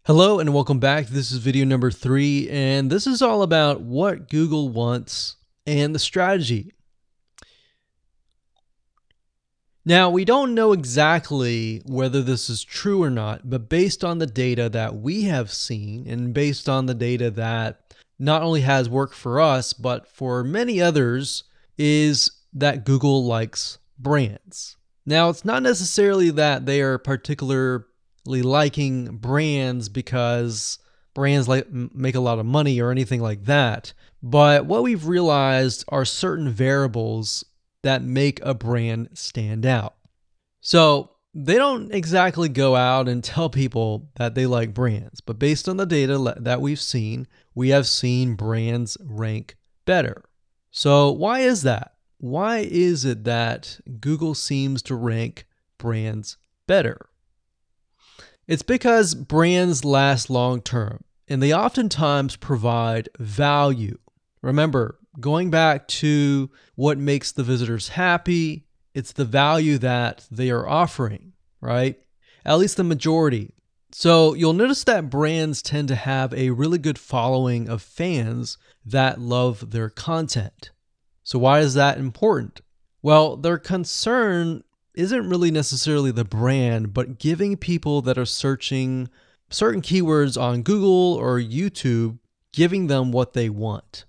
Hello and welcome back. This is video number 3, and this is all about what Google wants and the strategy. Now, we don't know exactly whether this is true or not, but based on the data that we have seen and based on the data that not only has worked for us, but for many others, is that Google likes brands. Now, it's not necessarily that they are particularly liking brands because brands make a lot of money or anything like that. But what we've realized are certain variables that make a brand stand out. So they don't exactly go out and tell people that they like brands, but based on the data that we've seen, we have seen brands rank better. So why is that? Why is it that Google seems to rank brands better? It's because brands last long term, and they oftentimes provide value. Remember, going back to what makes the visitors happy, it's the value that they are offering, right? At least the majority. So you'll notice that brands tend to have a really good following of fans that love their content. So why is that important? Well, their concern isn't really necessarily the brand, but giving people that are searching certain keywords on Google or YouTube, giving them what they want.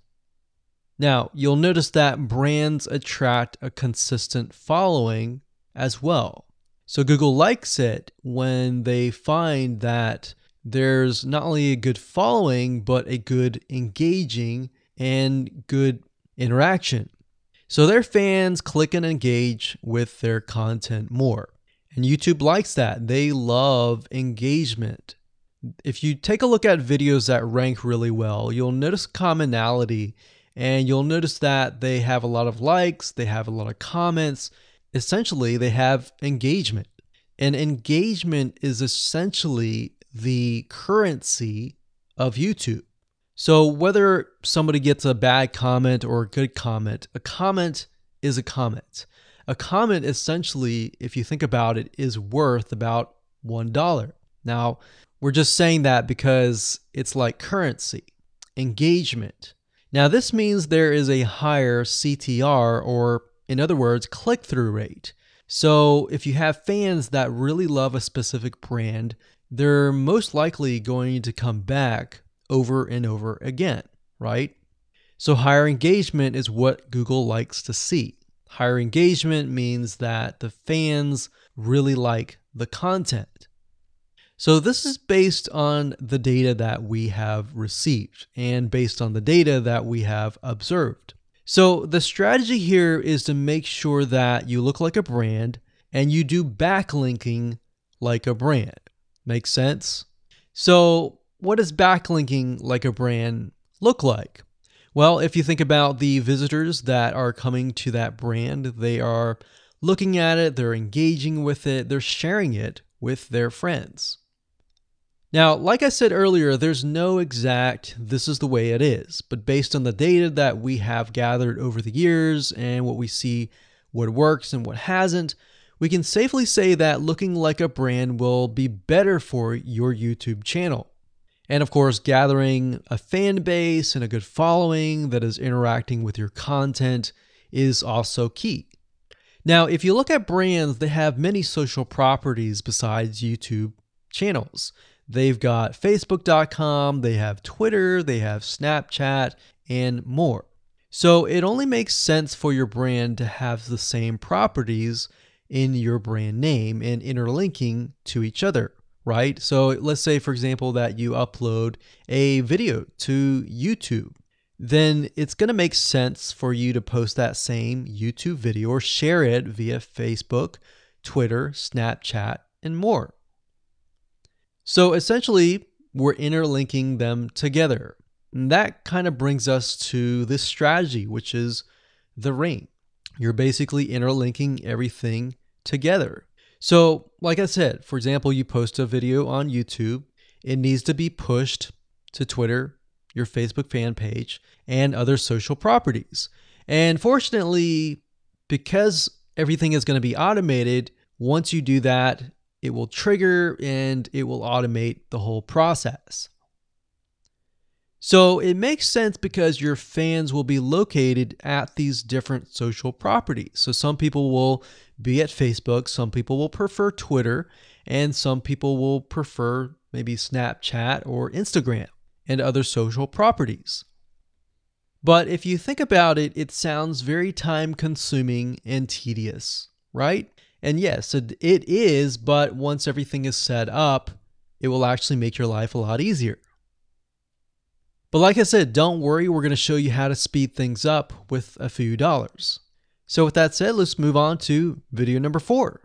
Now, you'll notice that brands attract a consistent following as well. So Google likes it when they find that there's not only a good following, but a good engaging and good interaction. So their fans click and engage with their content more. And YouTube likes that. They love engagement. If you take a look at videos that rank really well, you'll notice commonality, and you'll notice that they have a lot of likes, they have a lot of comments. Essentially, they have engagement. And engagement is essentially the currency of YouTube. So whether somebody gets a bad comment or a good comment, a comment is a comment. A comment essentially, if you think about it, is worth about $1. Now, we're just saying that because it's like currency, engagement. Now, this means there is a higher CTR, or in other words, click-through rate. So if you have fans that really love a specific brand, they're most likely going to come back over and over again, right? So higher engagement is what Google likes to see. Higher engagement means that the fans really like the content. So this is based on the data that we have received and based on the data that we have observed. So the strategy here is to make sure that you look like a brand and you do backlinking like a brand. Make sense? So what does backlinking like a brand look like? Well, if you think about the visitors that are coming to that brand, they are looking at it, they're engaging with it, they're sharing it with their friends. Now, like I said earlier, there's no exact this is the way it is, but based on the data that we have gathered over the years and what we see, what works and what hasn't, we can safely say that looking like a brand will be better for your YouTube channel. And of course, gathering a fan base and a good following that is interacting with your content is also key. Now, if you look at brands, they have many social properties besides YouTube channels. They've got Facebook.com, they have Twitter, they have Snapchat, and more. So it only makes sense for your brand to have the same properties in your brand name and interlinking to each other. Right? So let's say, for example, that you upload a video to YouTube. Then it's going to make sense for you to post that same YouTube video or share it via Facebook, Twitter, Snapchat, and more. So essentially, we're interlinking them together. And that kind of brings us to this strategy, which is the ring. You're basically interlinking everything together. So, like I said, for example, you post a video on YouTube, it needs to be pushed to Twitter, your Facebook fan page, and other social properties. And fortunately, because everything is going to be automated, once you do that, it will trigger and it will automate the whole process. So it makes sense because your fans will be located at these different social properties. So some people will be at Facebook, some people will prefer Twitter, and some people will prefer maybe Snapchat or Instagram and other social properties. But if you think about it, it sounds very time consuming and tedious, right? And yes, it is, but once everything is set up, it will actually make your life a lot easier. But like I said, don't worry, we're going to show you how to speed things up with a few dollars. So with that said, let's move on to video number 4.